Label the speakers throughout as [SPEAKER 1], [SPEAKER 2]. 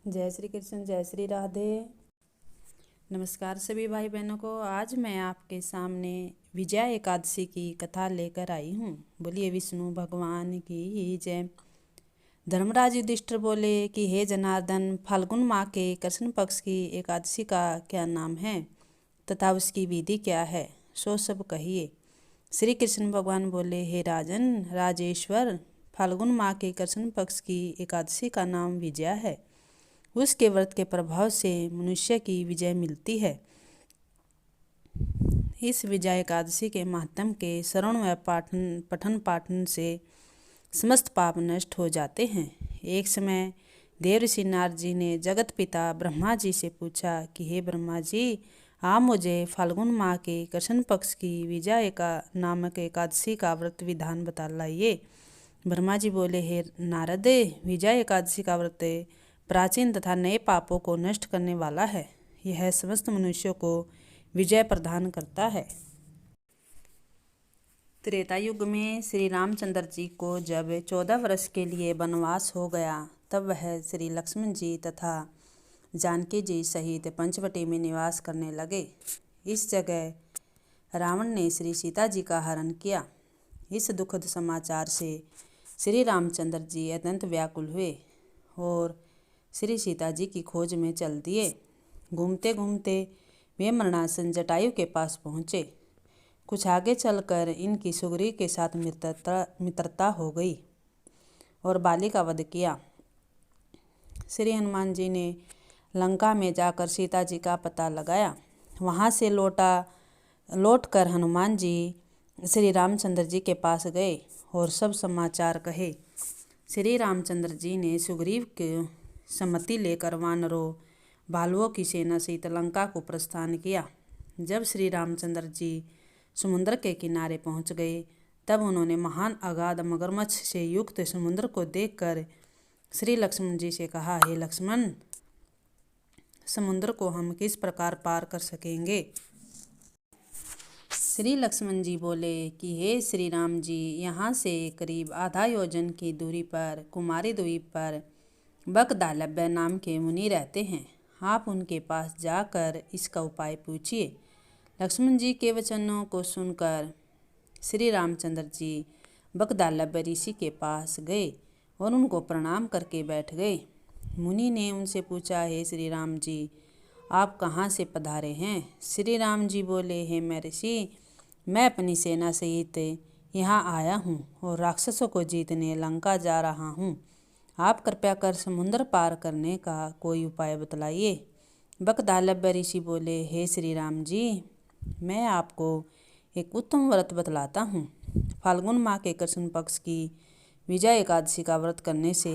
[SPEAKER 1] जय श्री कृष्ण, जय श्री राधे। नमस्कार सभी भाई बहनों को। आज मैं आपके सामने विजया एकादशी की कथा लेकर आई हूँ। बोलिए विष्णु भगवान की जय। धर्मराज युधिष्ठिर बोले कि हे जनार्दन, फाल्गुन माह के कृष्ण पक्ष की एकादशी का क्या नाम है तथा उसकी विधि क्या है, सो सब कहिए। श्री कृष्ण भगवान बोले, हे राजन राजेश्वर, फाल्गुन माह के कृष्ण पक्ष की एकादशी का नाम विजया है। उसके व्रत के प्रभाव से मनुष्य की विजय मिलती है। इस विजया एकादशी के महात्म के श्रवण व पठन पाठन से समस्त पाप नष्ट हो जाते हैं। एक समय देव ऋषि नारद जी ने जगत पिता ब्रह्मा जी से पूछा कि हे ब्रह्मा जी, आप मुझे फाल्गुन माह के कृष्ण पक्ष की विजया नामक एकादशी का व्रत विधान बता लाइए। ब्रह्मा जी बोले, हे नारद, विजया एकादशी का व्रत प्राचीन तथा नए पापों को नष्ट करने वाला है। यह समस्त मनुष्यों को विजय प्रदान करता है। त्रेता युग में श्री रामचंद्र जी को जब 14 वर्ष के लिए वनवास हो गया, तब वह श्री लक्ष्मण जी तथा जानकी जी सहित पंचवटी में निवास करने लगे। इस जगह रावण ने श्री सीता जी का हरण किया। इस दुखद समाचार से श्री रामचंद्र जी अत्यंत व्याकुल हुए और श्री सीता जी की खोज में चल दिए। घूमते घूमते वे मरणासन जटायु के पास पहुँचे। कुछ आगे चलकर इनकी सुग्रीव के साथ मित्रता हो गई और बाली का वध किया। श्री हनुमान जी ने लंका में जाकर सीता जी का पता लगाया। वहाँ से लौटकर हनुमान जी श्री रामचंद्र जी के पास गए और सब समाचार कहे। श्री रामचंद्र जी ने सुग्रीव की सम्मति लेकर वानरों भालुओं की सेना सहित लंका को प्रस्थान किया। जब श्री रामचंद्र जी समुद्र के किनारे पहुंच गए, तब उन्होंने महान अगाध मगरमच्छ से युक्त समुद्र को देखकर श्री लक्ष्मण जी से कहा, हे लक्ष्मण, समुद्र को हम किस प्रकार पार कर सकेंगे। श्री लक्ष्मण जी बोले कि हे श्री राम जी, यहाँ से करीब आधा योजन की दूरी पर कुमारी द्वीप पर बकदालभ्य नाम के मुनि रहते हैं। आप उनके पास जाकर इसका उपाय पूछिए। लक्ष्मण जी के वचनों को सुनकर श्री रामचंद्र जी बकदालभ्य ऋषि के पास गए और उनको प्रणाम करके बैठ गए। मुनि ने उनसे पूछा, हे श्री राम जी, आप कहाँ से पधारे हैं। श्री राम जी बोले, हे मैं ऋषि, मैं अपनी सेना सहित यहाँ आया हूँ और राक्षसों को जीतने लंका जा रहा हूँ। आप कृपया कर समुद्र पार करने का कोई उपाय बतलाइए। बकदालभ्य ऋषि बोले, हे श्री राम जी, मैं आपको एक उत्तम व्रत बतलाता हूँ। फाल्गुन माह के कृष्ण पक्ष की विजया एकादशी का व्रत करने से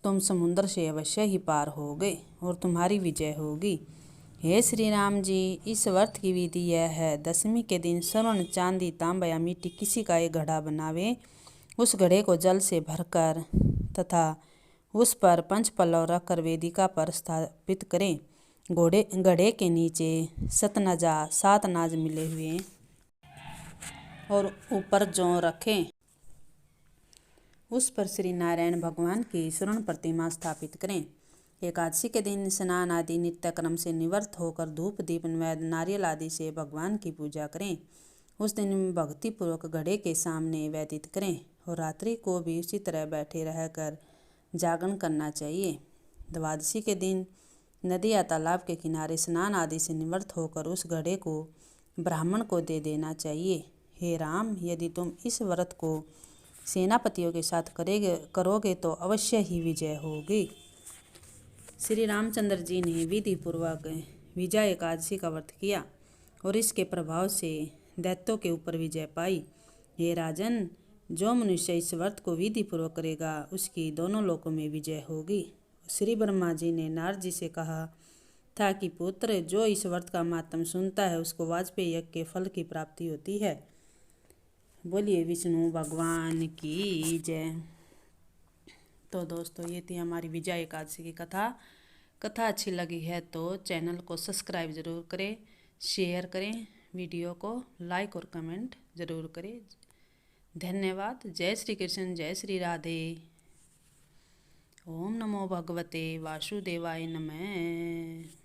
[SPEAKER 1] तुम समुद्र से अवश्य ही पार होगे और तुम्हारी विजय होगी। हे श्री राम जी, इस व्रत की विधि यह है, दशमी के दिन स्वर्ण, चांदी, तांबा या मिट्टी किसी का एक घड़ा बनावे। उस घड़े को जल से भरकर तथा उस पर 5 पल्लव रखकर वेदिका पर स्थापित करें। घड़े के नीचे 7 नाज मिले हुए और ऊपर जौ रखें। उस पर श्री नारायण भगवान की स्वर्ण प्रतिमा स्थापित करें। एकादशी के दिन स्नान आदि नित्य क्रम से निवृत्त होकर धूप दीप नैवेद्य नारियल आदि से भगवान की पूजा करें। उस दिन भक्तिपूर्वक घड़े के सामने व्यतीत करें और रात्रि को भी उसी तरह बैठे रहकर जागरण करना चाहिए। द्वादशी के दिन नदी या तालाब के किनारे स्नान आदि से निवृत्त होकर उस घड़े को ब्राह्मण को दे देना चाहिए। हे राम, यदि तुम इस व्रत को सेनापतियों के साथ करोगे तो अवश्य ही विजय होगी। श्री रामचंद्र जी ने विधि पूर्वक विजया एकादशी का व्रत किया और इसके प्रभाव से दैत्यों के ऊपर विजय पाई। हे राजन, जो मनुष्य इस व्रत को विधि पूर्वक करेगा, उसकी दोनों लोकों में विजय होगी। श्री ब्रह्मा जी ने नारद जी से कहा था कि पुत्र, जो इस व्रत का महात्म सुनता है, उसको वाजपेयी यज्ञ के फल की प्राप्ति होती है। बोलिए विष्णु भगवान की जय। तो दोस्तों, ये थी हमारी विजया एकादशी की कथा अच्छी लगी है तो चैनल को सब्सक्राइब ज़रूर करें, शेयर करें, वीडियो को लाइक और कमेंट ज़रूर करें। धन्यवाद। जय श्री कृष्ण, जय श्री राधे। ओम नमो नमो भगवते वासुदेवाय नमः।